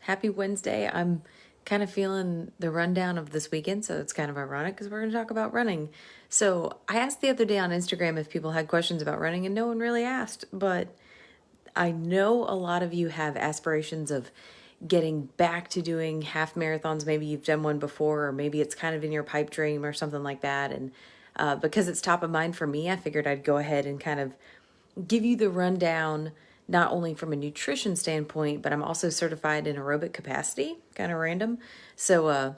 Happy Wednesday. I'm kind of feeling the rundown of this weekend, so it's kind of ironic because we're going to talk about running. So, I asked the other day on Instagram if people had questions about running, and no one really asked, but I know a lot of you have aspirations of getting back to doing half marathons. Maybe you've done one before, or maybe it's kind of in your pipe dream or something like that. And because it's top of mind for me, I figured I'd go ahead and kind of give you the rundown, not only from a nutrition standpoint, but I'm also certified in aerobic capacity, kind of random. So I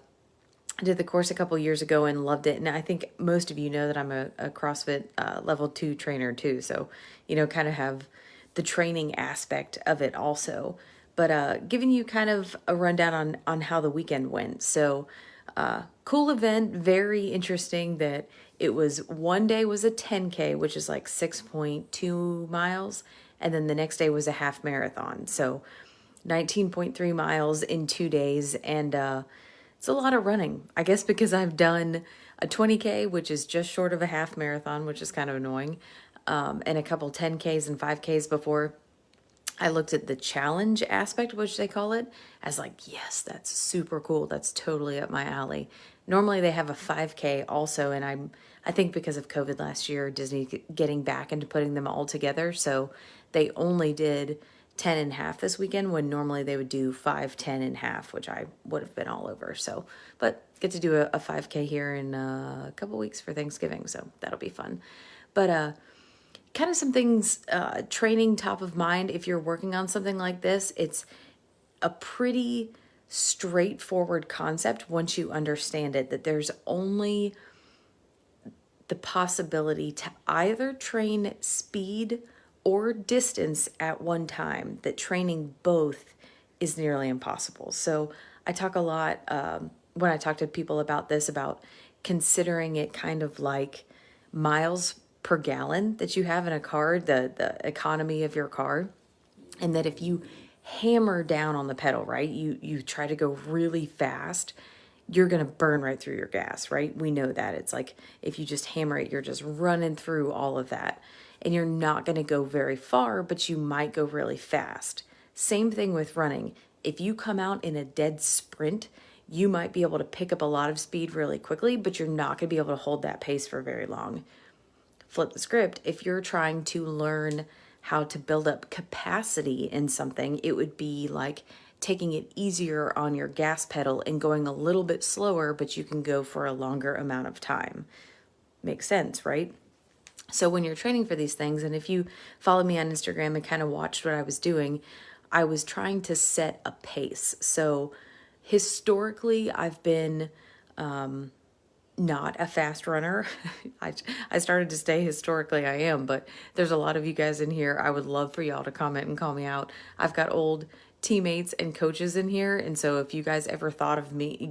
did the course a couple years ago and loved it. And I think most of you know that I'm a CrossFit level 2 trainer too. So, kind of have the training aspect of it also. But giving you kind of a rundown on how the weekend went. So, cool event, very interesting that it was one day was a 10K, which is like 6.2 miles, and then the next day was a half marathon. So 19.3 miles in 2 days, and it's a lot of running. I guess because I've done a 20K, which is just short of a half marathon, which is kind of annoying, and a couple 10Ks and 5Ks before. I looked at the challenge aspect, which they call it, as like, yes, that's super cool. That's totally up my alley. Normally they have a 5K also, and I think because of COVID last year, Disney getting back into putting them all together, so they only did 10 and a half this weekend when normally they would do 5, 10 and a half, which I would have been all over. So, but get to do a 5K here in a couple weeks for Thanksgiving, so that'll be fun. But kind of some things, training top of mind if you're working on something like this. It's a pretty straightforward concept once you understand it, that there's only the possibility to either train speed or distance at one time, that training both is nearly impossible. So I talk a lot when I talk to people about this, about considering it kind of like miles per gallon that you have in a car, the economy of your car, and that if you hammer down on the pedal, right, you try to go really fast, you're going to burn right through your gas, right? We know that. It's like if you just hammer it, you're just running through all of that, and you're not going to go very far, but you might go really fast. Same thing with running. If you come out in a dead sprint, you might be able to pick up a lot of speed really quickly, but you're not going to be able to hold that pace for very long. Flip the script. If you're trying to learn how to build up capacity in something, it would be like taking it easier on your gas pedal and going a little bit slower, but you can go for a longer amount of time. Makes sense, right? So when you're training for these things, and if you follow me on Instagram and kind of watched what I was doing, I was trying to set a pace. So historically, I've been not a fast runner. I started to stay historically I am, but there's a lot of you guys in here. I would love for y'all to comment and call me out. I've got old teammates and coaches in here, and so if you guys ever thought of me,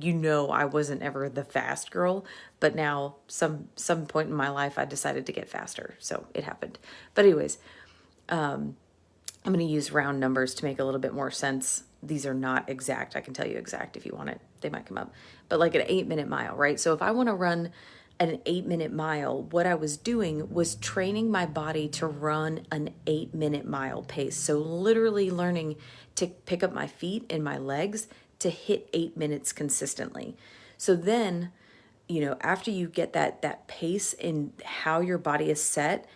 I wasn't ever the fast girl, but now some point in my life I decided to get faster, so it happened. But anyways, I'm going to use round numbers to make a little bit more sense. These are not exact. I can tell you exact if you want it. They might come up. But like an 8-minute mile, right? So if I want to run an 8-minute mile, what I was doing was training my body to run an 8-minute mile pace. So literally learning to pick up my feet and my legs to hit 8 minutes consistently. So then, after you get that pace in how your body is set,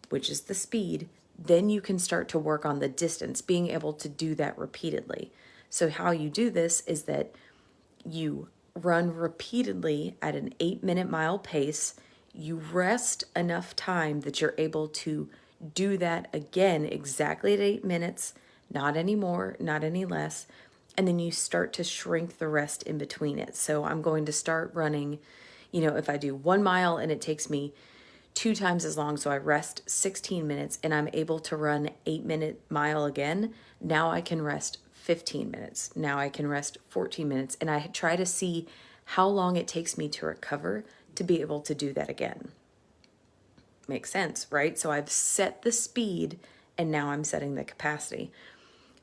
which is the speed, then you can start to work on the distance, being able to do that repeatedly. So how you do this is that you run repeatedly at an 8-minute mile pace. You rest enough time that you're able to do that again exactly at 8 minutes, not any more, not any less. And then you start to shrink the rest in between it. So I'm going to start running, if I do 1 mile and it takes me 2 times as long, so I rest 16 minutes and I'm able to run 8-minute mile again. Now I can rest 15 minutes. Now I can rest 14 minutes, and I try to see how long it takes me to recover to be able to do that again. Makes sense, right? So I've set the speed and now I'm setting the capacity.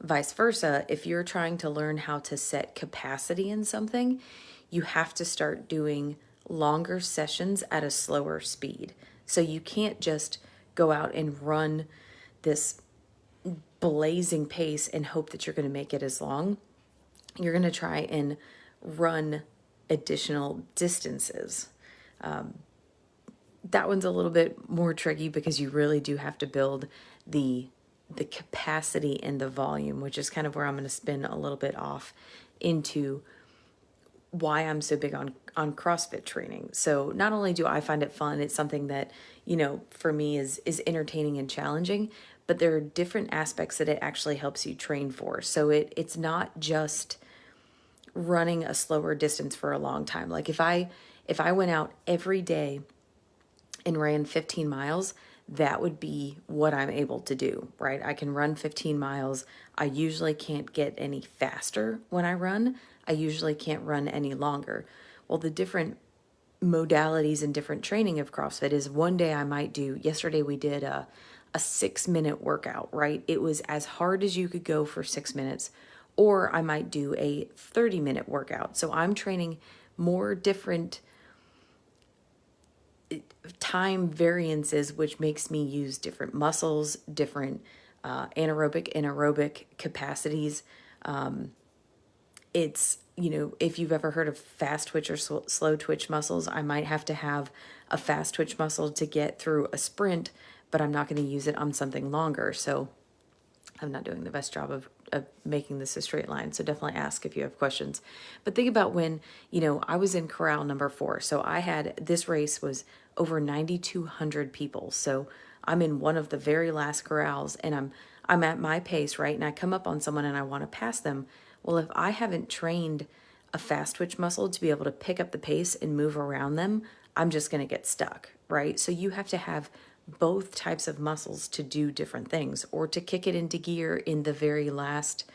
Vice versa, if you're trying to learn how to set capacity in something, you have to start doing longer sessions at a slower speed. So you can't just go out and run this blazing pace and hope that you're going to make it as long. you're going to try and run additional distances. That one's a little bit more tricky because you really do have to build the capacity and the volume, which is kind of where I'm going to spin a little bit off into why I'm so big on CrossFit training. So not only do I find it fun, it's something that, for me is entertaining and challenging, but there are different aspects that it actually helps you train for. So it's not just running a slower distance for a long time. Like if I went out every day and ran 15 miles, that would be what I'm able to do, right? I can run 15 miles. I usually can't get any faster when I run. I usually can't run any longer. Well, the different modalities and different training of CrossFit is one day I might do, yesterday we did a 6-minute workout, right? It was as hard as you could go for 6 minutes, or I might do a 30-minute workout. So I'm training more different time variances, which makes me use different muscles, different anaerobic, anaerobic capacities. It's, if you've ever heard of fast twitch or slow twitch muscles, I might have to have a fast twitch muscle to get through a sprint, but I'm not going to use it on something longer. So I'm not doing the best job of making this a straight line. So definitely ask if you have questions. But think about when, I was in corral number 4. So this race was over 9,200 people. So I'm in one of the very last corrals and I'm at my pace, right? And I come up on someone and I want to pass them. Well, if I haven't trained a fast twitch muscle to be able to pick up the pace and move around them, I'm just going to get stuck, right? So you have to have both types of muscles to do different things, or to kick it into gear in the very last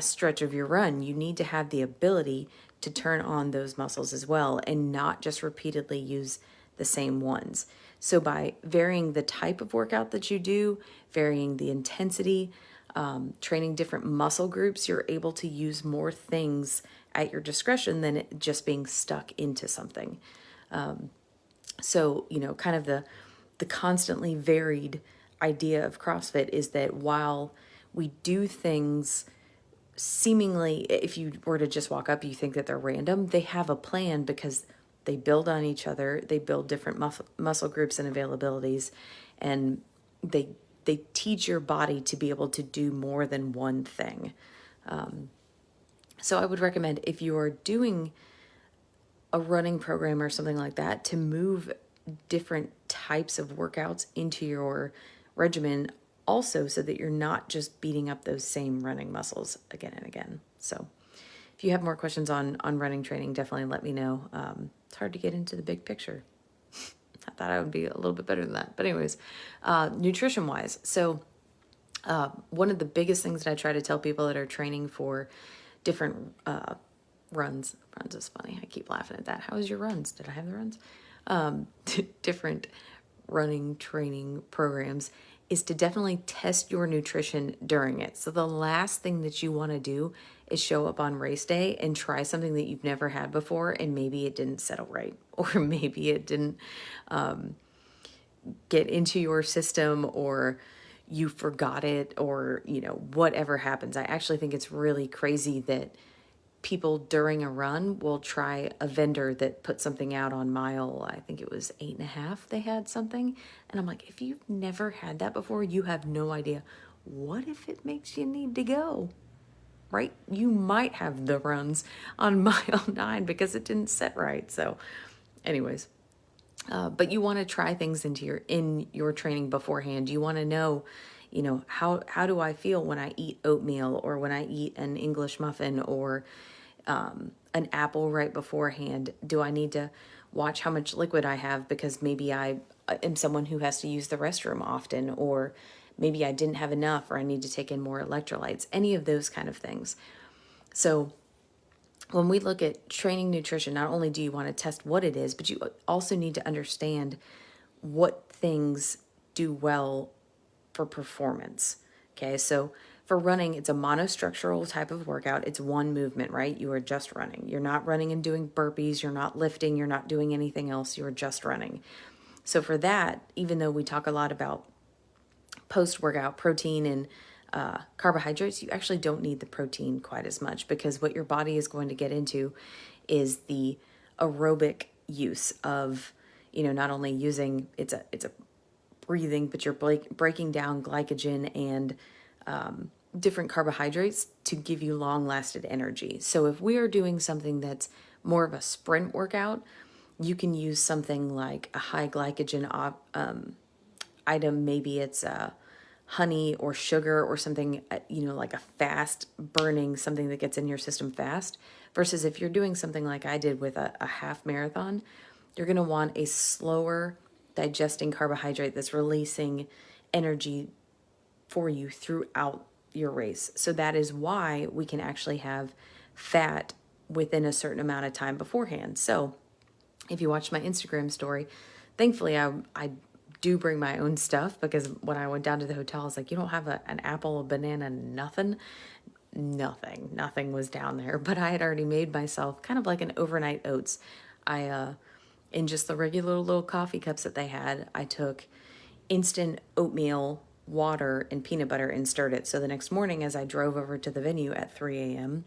stretch of your run. You need to have the ability to turn on those muscles as well and not just repeatedly use the same ones. So by varying the type of workout that you do, varying the intensity, training different muscle groups, you're able to use more things at your discretion than it just being stuck into something. So, kind of the constantly varied idea of CrossFit is that while we do things seemingly, if you were to just walk up, you think that they're random, they have a plan because they build on each other. They build different muscle groups and availabilities, and they teach your body to be able to do more than one thing. So I would recommend, if you are doing a running program or something like that, to move different types of workouts into your regimen also, so that you're not just beating up those same running muscles again and again. So if you have more questions on running training, definitely let me know. It's hard to get into the big picture. I thought I would be a little bit better than that. But anyways, nutrition wise. So one of the biggest things that I try to tell people that are training for different runs is funny. I keep laughing at that. How was your runs? Did I have the runs? Different running training programs is to definitely test your nutrition during it. So the last thing that you want to do is show up on race day and try something that you've never had before, and maybe it didn't settle right, or maybe it didn't get into your system, or you forgot it, or whatever happens. I actually think it's really crazy that people during a run will try a vendor that put something out on mile, I think it was 8.5, they had something. And I'm like, if you've never had that before, you have no idea. What if it makes you need to go, right? You might have the runs on mile 9 because it didn't set right. So anyways, but you want to try things in your training beforehand. You want to know, how do I feel when I eat oatmeal, or when I eat an English muffin, or an apple right beforehand? Do I need to watch how much liquid I have because maybe I am someone who has to use the restroom often, or maybe I didn't have enough, or I need to take in more electrolytes, any of those kind of things. So when we look at training nutrition, not only do you want to test what it is, but you also need to understand what things do well for performance. Okay, so for running, it's a monostructural type of workout. It's one movement, right? You are just running. You're not running and doing burpees. You're not lifting. You're not doing anything else. You're just running. So for that, even though we talk a lot about post-workout protein and carbohydrates, you actually don't need the protein quite as much, because what your body is going to get into is the aerobic use of, not only using, it's a breathing, but you're breaking down glycogen and different carbohydrates to give you long lasted energy. So if we are doing something that's more of a sprint workout, you can use something like a high glycogen item. Maybe it's honey or sugar or something, like a fast burning, something that gets in your system fast. Versus if you're doing something like I did with a half marathon, you're going to want a slower digesting carbohydrate that's releasing energy for you throughout your race. So that is why we can actually have fat within a certain amount of time beforehand. So if you watch my Instagram story, thankfully I do bring my own stuff, because when I went down to the hotel, I was like, you don't have an apple, a banana, nothing? Nothing was down there. But I had already made myself kind of like an overnight oats. In just the regular little coffee cups that they had, I took instant oatmeal, water, and peanut butter and stirred it. So the next morning, as I drove over to the venue at 3 a.m.,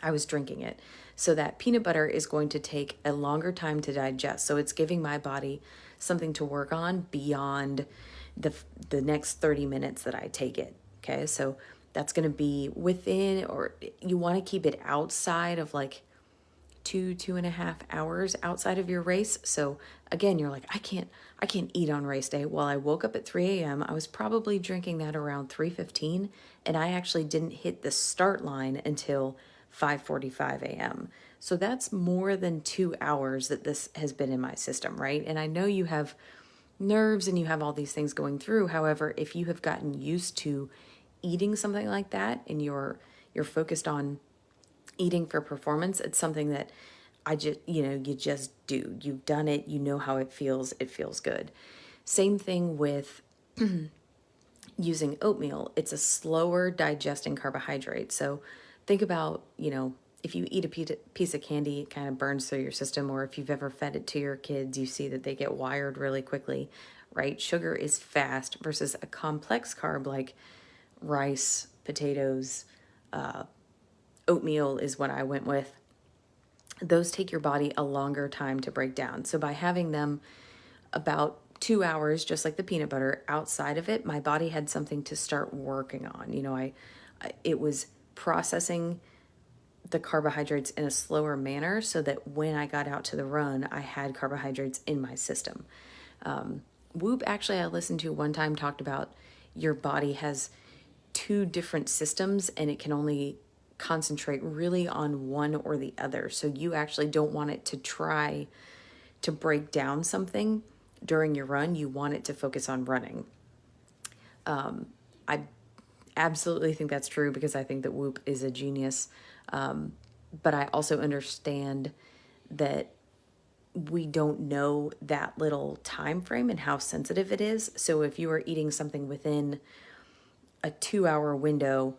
I was drinking it. So that peanut butter is going to take a longer time to digest. So it's giving my body something to work on beyond the next 30 minutes that I take it. Okay, so that's going to be within, or you want to keep it outside of like 2.5 hours outside of your race. So again, you're like, I can't eat on race day. Well, I woke up at 3 a.m. I was probably drinking that around 3:15, and I actually didn't hit the start line until 5:45 a.m. So that's more than 2 hours that this has been in my system, right? And I know you have nerves and you have all these things going through. However, if you have gotten used to eating something like that and you're focused on eating for performance, it's something that you just do. You've done it, you know how it feels good. Same thing with using oatmeal. It's a slower digesting carbohydrate. So think about, if you eat a piece of candy, it kind of burns through your system, or if you've ever fed it to your kids, you see that they get wired really quickly, right? Sugar is fast versus a complex carb like rice, potatoes, oatmeal is what I went with. Those take your body a longer time to break down. So by having them about 2 hours, just like the peanut butter, outside of it, my body had something to start working on. It was processing the carbohydrates in a slower manner so that when I got out to the run, I had carbohydrates in my system. Whoop, actually, I listened to one time, talked about your body has 2 different systems and it can only concentrate really on one or the other. So you actually don't want it to try to break down something during your run. You want it to focus on running. I absolutely think that's true, because I think that Whoop is a genius. But I also understand that we don't know that little time frame and how sensitive it is. So if you are eating something within a 2-hour window,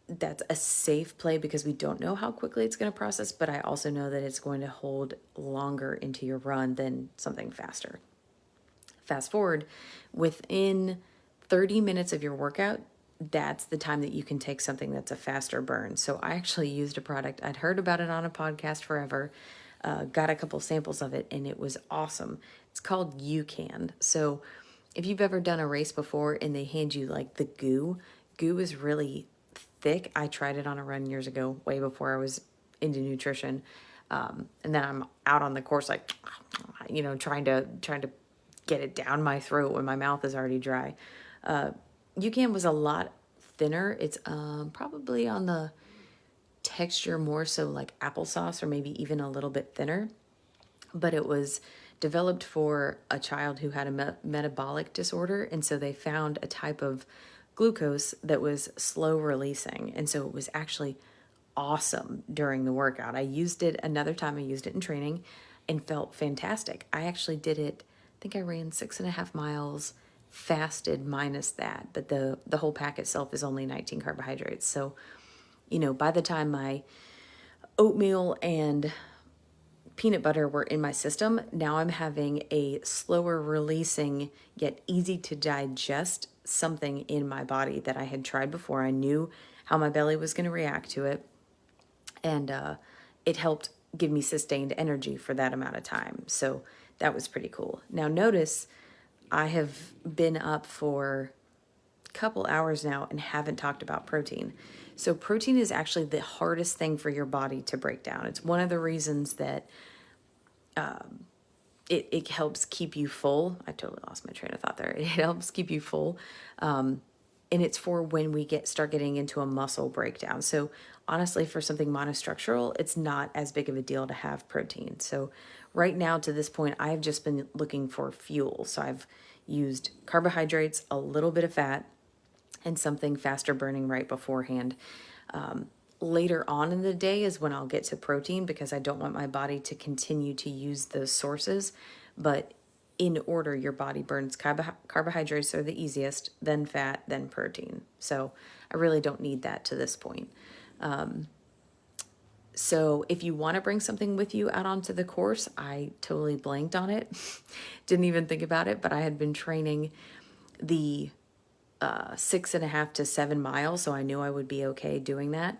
that's a safe play, because we don't know how quickly it's going to process, but I also know that it's going to hold longer into your run than something faster. Fast forward, within 30 minutes of your workout, that's the time that you can take something that's a faster burn. So I actually used a product. I'd heard about it on a podcast forever, got a couple samples of it, and it was awesome. It's called UCAN. So if you've ever done a race before and they hand you like the goo is really thick. I tried it on a run years ago, way before I was into nutrition. And then I'm out on the course, like, trying to get it down my throat when my mouth is already dry. UCAN was a lot thinner. It's probably on the texture more so like applesauce, or maybe even a little bit thinner. But it was developed for a child who had a metabolic disorder. And so they found a type of glucose that was slow releasing. And so it was actually awesome during the workout. I used it another time. I used it in training and felt fantastic. I actually did it. I think I ran 6.5 miles fasted minus that, but the whole pack itself is only 19 carbohydrates. So, by the time my oatmeal and peanut butter were in my system, now I'm having a slower releasing yet easy to digest something in my body that I had tried before. I knew how my belly was going to react to it, and it helped give me sustained energy for that amount of time. So that was pretty cool. Now notice I have been up for a couple hours now and haven't talked about protein. So protein is actually the hardest thing for your body to break down. It's one of the reasons that it helps keep you full. I totally lost my train of thought there. It helps keep you full. And it's for when we start getting into a muscle breakdown. So honestly, for something monostructural, it's not as big of a deal to have protein. So right now to this point, I've just been looking for fuel. So I've used carbohydrates, a little bit of fat, and something faster burning right beforehand. Later on in the day is when I'll get to protein, because I don't want my body to continue to use those sources. But in order, your body burns carbohydrates are the easiest, then fat, then protein. So I really don't need that to this point. So if you want to bring something with you out onto the course, I totally blanked on it. Didn't even think about it, but I had been training the 6.5 to 7 miles, so I knew I would be okay doing that.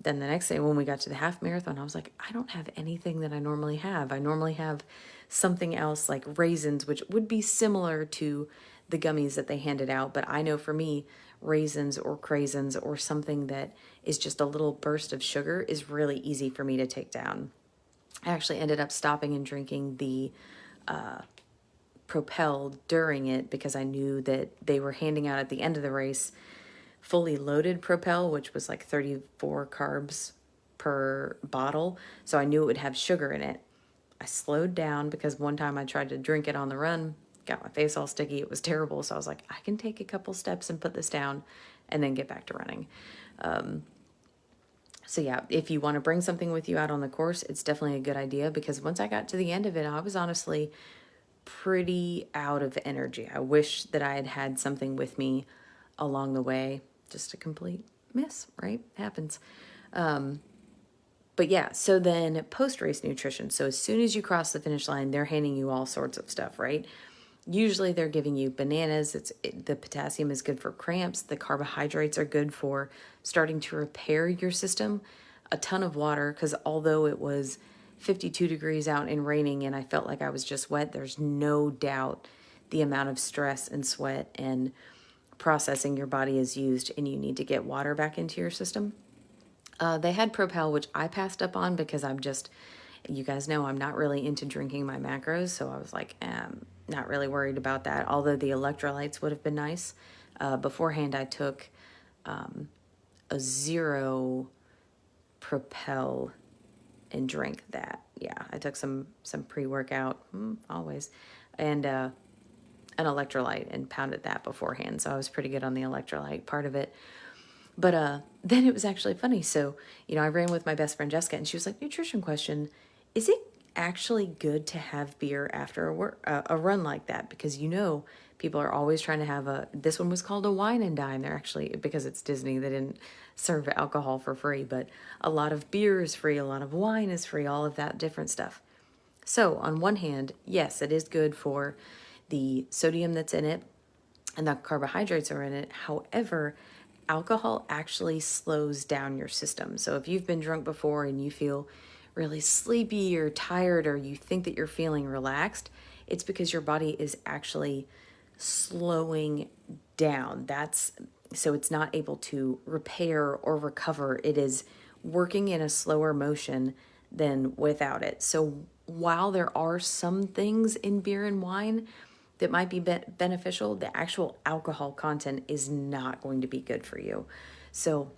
Then the next day when we got to the half marathon, I was like, I don't have anything that I normally have. I normally have something else like raisins, which would be similar to the gummies that they handed out. But I know for me, raisins or craisins or something that is just a little burst of sugar is really easy for me to take down. I actually ended up stopping and drinking the Propel during it because I knew that they were handing out at the end of the race fully loaded Propel, which was like 34 carbs per bottle. So I knew it would have sugar in it. I slowed down because one time I tried to drink it on the run, got my face all sticky. It was terrible. So I was like, I can take a couple steps and put this down and then get back to running. So yeah, if you want to bring something with you out on the course, it's definitely a good idea, because once I got to the end of it, I was honestly pretty out of energy. I wish that I had had something with me along the way. Just a complete miss, right? Happens. But yeah, so then post-race nutrition. So as soon as you cross the finish line, they're handing you all sorts of stuff, right? Usually they're giving you bananas. The potassium is good for cramps. The carbohydrates are good for starting to repair your system. A ton of water, because although it was 52 degrees out and raining and I felt like I was just wet, there's no doubt the amount of stress and sweat and processing your body is used, and you need to get water back into your system. They had Propel, which I passed up on because you guys know I'm not really into drinking my macros, so I was like, not really worried about that, although the electrolytes would have been nice. Beforehand, I took a zero Propel and drank that. Yeah, I took some pre-workout, always, and an electrolyte and pounded that beforehand. So I was pretty good on the electrolyte part of it. But then it was actually funny. So, I ran with my best friend Jessica, and she was like, nutrition question, is it actually good to have beer after a run like that? Because people are always trying to have this one was called a wine and dine. They're actually, because it's Disney, they didn't serve alcohol for free, but a lot of beer is free, a lot of wine is free, all of that different stuff. So on one hand, yes, it is good for the sodium that's in it and the carbohydrates are in it. However, alcohol actually slows down your system. So if you've been drunk before and you feel really sleepy or tired, or you think that you're feeling relaxed, it's because your body is actually slowing down. So it's not able to repair or recover. It is working in a slower motion than without it. So while there are some things in beer and wine that might be beneficial, the actual alcohol content is not going to be good for you. So,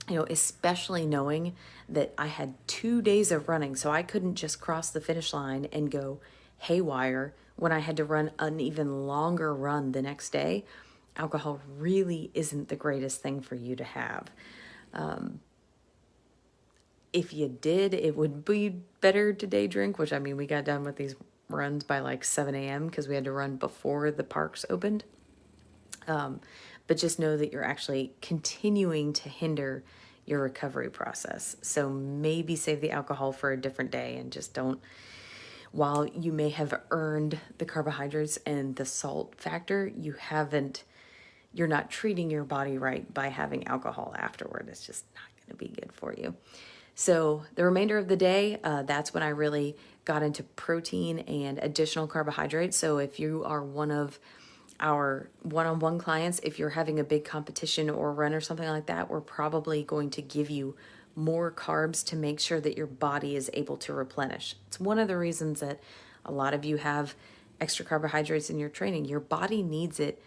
especially knowing that I had 2 days of running, so I couldn't just cross the finish line and go haywire when I had to run an even longer run the next day. Alcohol really isn't the greatest thing for you to have. If you did, it would be better to day drink, which we got done with these runs by like 7 a.m. because we had to run before the parks opened. But just know that you're actually continuing to hinder your recovery process. So maybe save the alcohol for a different day and just don't, while you may have earned the carbohydrates and the salt factor, you haven't you're not treating your body right by having alcohol afterward. It's just not going to be good for you. So the remainder of the day, that's when I really got into protein and additional carbohydrates. So if you are one of our one-on-one clients, if you're having a big competition or run or something like that, we're probably going to give you more carbs to make sure that your body is able to replenish. It's one of the reasons that a lot of you have extra carbohydrates in your training. Your body needs it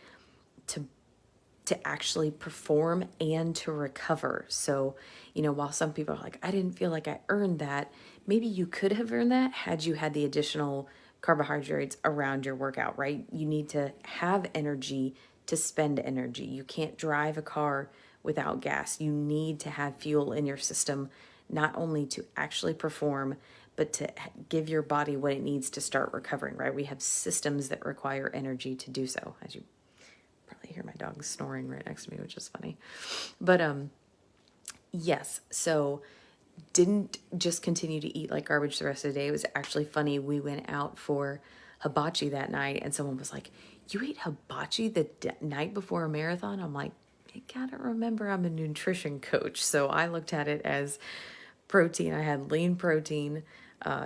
to actually perform and to recover. So, while some people are like, I didn't feel like I earned that, maybe you could have earned that had you had the additional carbohydrates around your workout, right? You need to have energy to spend energy. You can't drive a car without gas. You need to have fuel in your system, not only to actually perform, but to give your body what it needs to start recovering, right? We have systems that require energy to do so, as you probably hear my dog snoring right next to me, which is funny. But yes, so didn't just continue to eat like garbage the rest of the day. It was actually funny. We went out for hibachi that night, and someone was like, "You ate hibachi the night before a marathon?" I'm like, "You gotta remember I'm a nutrition coach." So I looked at it as protein. I had lean protein,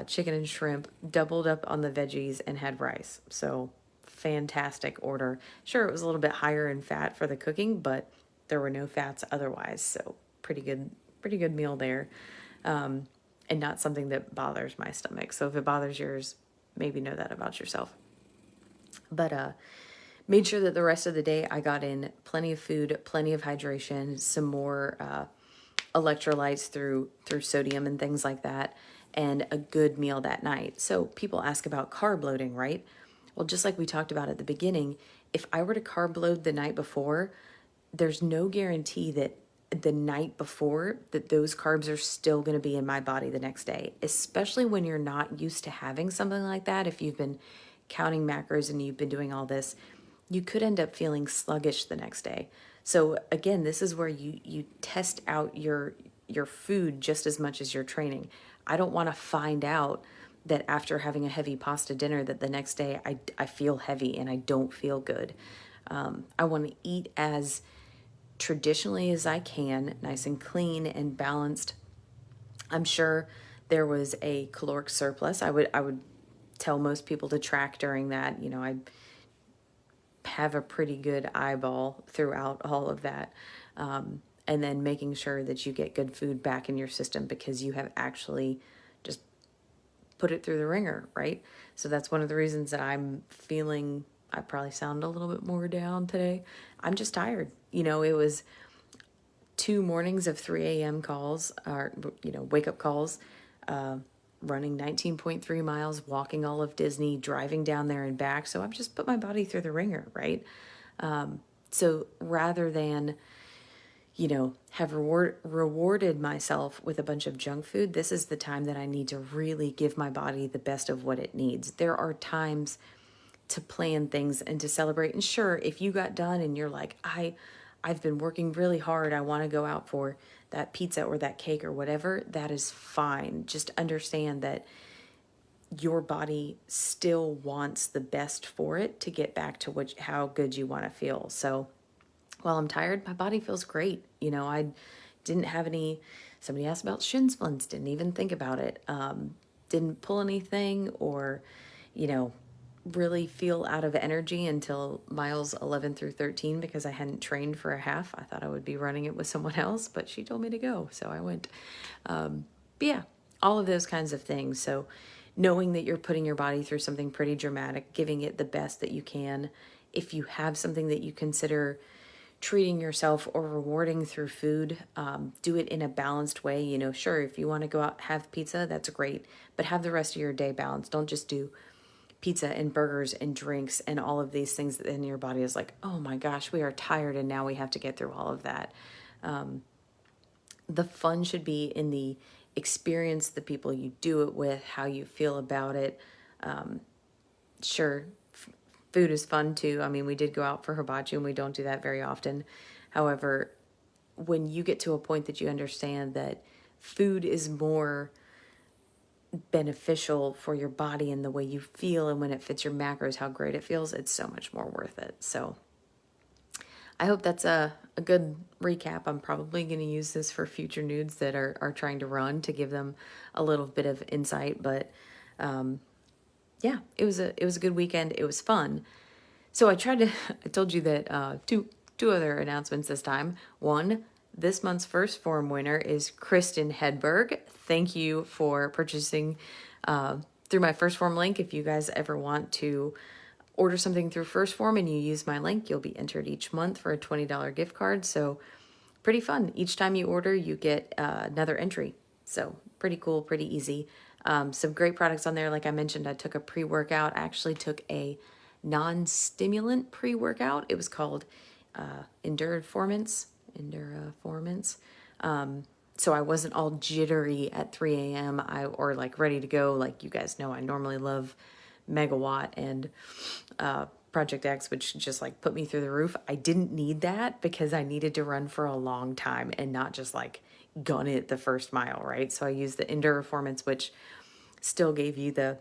chicken and shrimp, doubled up on the veggies, and had rice. So fantastic order. Sure, it was a little bit higher in fat for the cooking, but there were no fats otherwise. So pretty good meal there. And not something that bothers my stomach. So if it bothers yours, maybe know that about yourself. But made sure that the rest of the day I got in plenty of food, plenty of hydration, some more electrolytes through sodium and things like that, and a good meal that night. So people ask about carb loading, right? Well, just like we talked about at the beginning, if I were to carb load the night before, there's no guarantee that the night before that those carbs are still going to be in my body the next day, especially when you're not used to having something like that. If you've been counting macros and you've been doing all this, you could end up feeling sluggish the next day. So again, this is where you test out your food just as much as your training. I don't want to find out that after having a heavy pasta dinner that the next day I feel heavy and I don't feel good. I want to eat as traditionally as I can, nice and clean and balanced. I'm sure there was a caloric surplus. I would tell most people to track during that. I have a pretty good eyeball throughout all of that. And then making sure that you get good food back in your system because you have actually just put it through the ringer, right? So that's one of the reasons that I'm feeling, I probably sound a little bit more down today. I'm just tired. It was 2 mornings of 3 a.m. calls, or, wake up calls, running 19.3 miles, walking all of Disney, driving down there and back. So I've just put my body through the ringer, right? So rather than, have rewarded myself with a bunch of junk food, this is the time that I need to really give my body the best of what it needs. There are times to plan things and to celebrate. And sure, if you got done and you're like, I've been working really hard, I want to go out for that pizza or that cake or whatever, that is fine. Just understand that your body still wants the best for it to get back to how good you want to feel. So while I'm tired, my body feels great. I didn't have any, somebody asked about shin splints, didn't even think about it. Didn't pull anything or, really feel out of energy until miles 11 through 13 because I hadn't trained for a half. I thought I would be running it with someone else, but she told me to go, so I went. But yeah, all of those kinds of things. So knowing that you're putting your body through something pretty dramatic, giving it the best that you can. If you have something that you consider treating yourself or rewarding through food, do it in a balanced way. Sure, if you want to go out have pizza, that's great, but have the rest of your day balanced. Don't just do pizza and burgers and drinks and all of these things that then your body is like, oh my gosh, we are tired and now we have to get through all of that. The fun should be in the experience, the people you do it with, how you feel about it. Sure, food is fun too. I mean, we did go out for hibachi and we don't do that very often. However, when you get to a point that you understand that food is more beneficial for your body and the way you feel and when it fits your macros, how great it feels, it's so much more worth it. So I hope that's a good recap. I'm probably going to use this for future nudes that are trying to run to give them a little bit of insight. But yeah, it was a good weekend. It was fun. So I tried to, I told you that two other announcements this time. One, this month's first form winner is Kristen Hedberg. Thank you for purchasing through my first form link. If you guys ever want to order something through first form and you use my link, you'll be entered each month for a $20 gift card. So pretty fun. Each time you order, you get another entry. So pretty cool, pretty easy. Some great products on there. Like I mentioned, I took a pre-workout. I actually took a non-stimulant pre-workout. It was called Endurance. So I wasn't all jittery at 3 a.m. or like ready to go. Like you guys know, I normally love Megawatt and Project X, which just like put me through the roof. I didn't need that because I needed to run for a long time and not just like gun it the first mile, right? So I used the Endurance, which still gave you the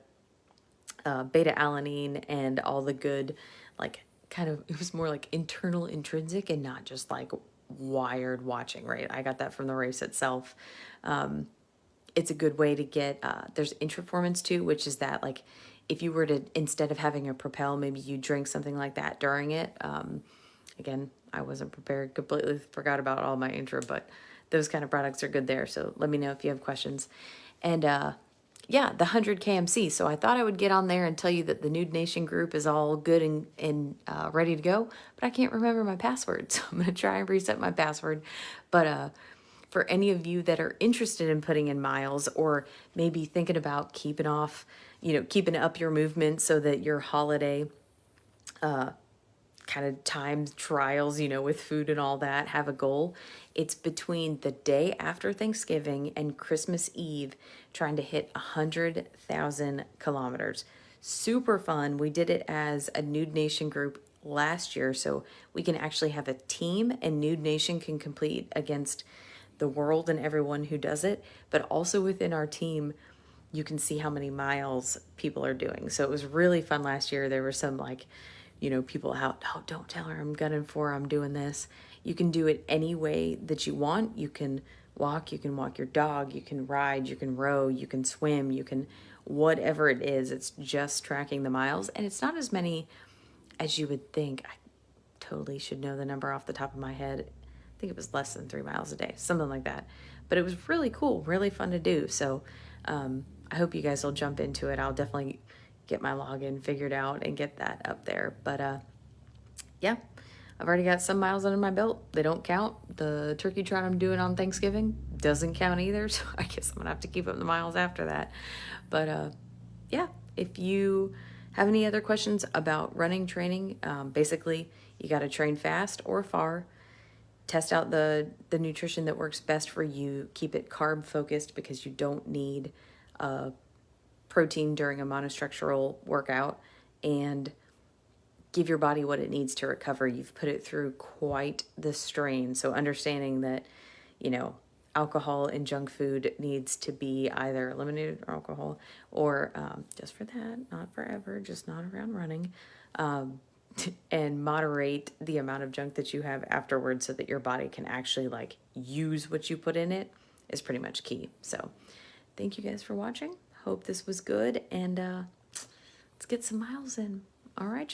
beta alanine and all the good, like kind of, it was more like internal intrinsic and not just like wired watching, right? I got that from the race itself. It's a good way to get, there's Intraformance too, which is that like, if you were to, instead of having a Propel, maybe you drink something like that during it. Again, I wasn't prepared, completely forgot about all my Intra, but those kind of products are good there. So let me know if you have questions. And yeah, the 100 KMC. So I thought I would get on there and tell you that the Nude Nation group is all good and ready to go, but I can't remember my password. So I'm going to try and reset my password. But for any of you that are interested in putting in miles or maybe thinking about keeping off, keeping up your movement so that your holiday kind of timed trials, with food and all that, have a goal. It's between the day after Thanksgiving and Christmas Eve, trying to hit 100,000 kilometers. Super fun. We did it as a Nude Nation group last year, so we can actually have a team and Nude Nation can compete against the world and everyone who does it, but also within our team, you can see how many miles people are doing. So it was really fun last year. There were some like, people out, oh, don't tell her I'm gunning for her, I'm doing this. You can do it any way that you want. You can walk your dog, you can ride, you can row, you can swim, you can, whatever it is, it's just tracking the miles. And it's not as many as you would think. I totally should know the number off the top of my head. I think it was less than 3 miles a day, something like that. But it was really cool, really fun to do. So I hope you guys will jump into it. I'll definitely get my login figured out and get that up there. But yeah, I've already got some miles under my belt. They don't count. The turkey trot I'm doing on Thanksgiving doesn't count either. So I guess I'm gonna have to keep up the miles after that. But yeah, if you have any other questions about running, training, basically you got to train fast or far. Test out the nutrition that works best for you. Keep it carb focused because you don't need protein during a monostructural workout, and give your body what it needs to recover. You've put it through quite the strain. So understanding that, alcohol and junk food needs to be either eliminated or alcohol or just for that, not forever, just not around running. And moderate the amount of junk that you have afterwards so that your body can actually like use what you put in it is pretty much key. So thank you guys for watching. Hope this was good, and let's get some miles in. All right.